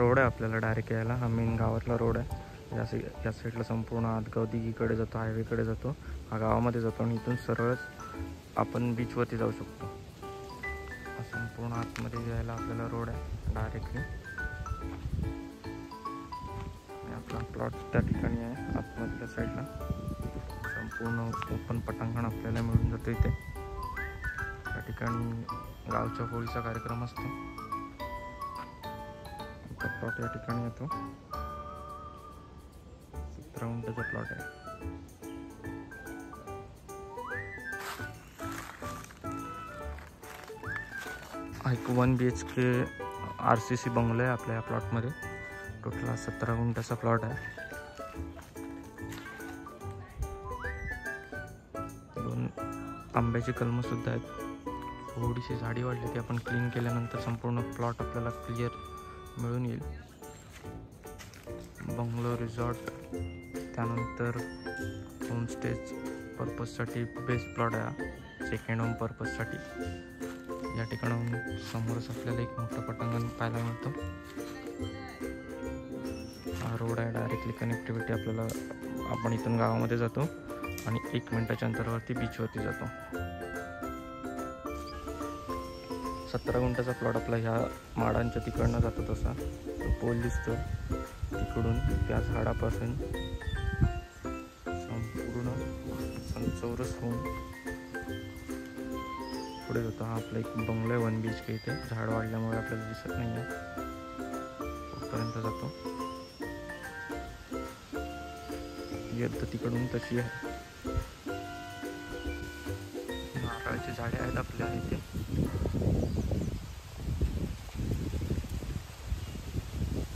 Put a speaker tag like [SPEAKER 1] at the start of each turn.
[SPEAKER 1] Road आहे आपल्याला direct यायला. हा मेन गावातला रोड आहे. या साईडला संपूर्ण आतगाव दिघीकडे जातो, हायवेकडे जातो, हा गावामध्ये जातो आणि इथून सरळच आपण बीचवरती जाऊ शकतो. संपूर्ण आतमध्ये जायला आपल्याला रोड आहे डायरेक्टली. आणि आपला प्लॉट त्या ठिकाणी आहे आतमधल्या साईडला. संपूर्ण ओपन पटांगण आपल्याला मिळून जातं इथे. त्या ठिकाणी गावच्या होळीचा कार्यक्रम असतो. प्लॉट या ठिकाणी येतो. 17 गुंठ्याचा प्लॉट आहे. एक 1 BHK RCC बंगलो आहे आपल्या या प्लॉटमध्ये. टोटल 17 गुंठ्याचा प्लॉट आहे. 2 आंब्याची कलमं सुद्धा आहेत. थोडीशी झाडी वाढली ती आपण क्लीन केल्यानंतर संपूर्ण प्लॉट आपल्याला क्लिअर मिळून येईल. बंगलो, रिसॉर्ट, त्यानंतर होमस्टेज पर्पजसाठी बेस्ट प्लॉट आहे. सेकंड होम पर्पजसाठी या ठिकाणाहून समोरच आपल्याला एक मोठं पटांगण पाहायला मिळतं. हा रोड आहे. डायरेक्टली कनेक्टिव्हिटी आपल्याला, आपण इथून गावामध्ये जातो आणि 1 मिनिटाच्या अंतरावरती बीचवरती जातो. 17 गुंठ्याचा प्लॉट आपला ह्या माडांच्या तिकडनं जातो. तसा तो पोल दिसतो तिकडून त्या झाडापासून संपूर्ण चौरस होऊन पुढे जातो. हा आपला एक बंगलो आहे 1 BHK. इथे झाड वाढल्यामुळे आपल्याला दिसत नाही आहे. पुढपर्यंत जातो. येत तिकडून तशी आहे. नारळाची झाडे आहेत आपल्या इथे.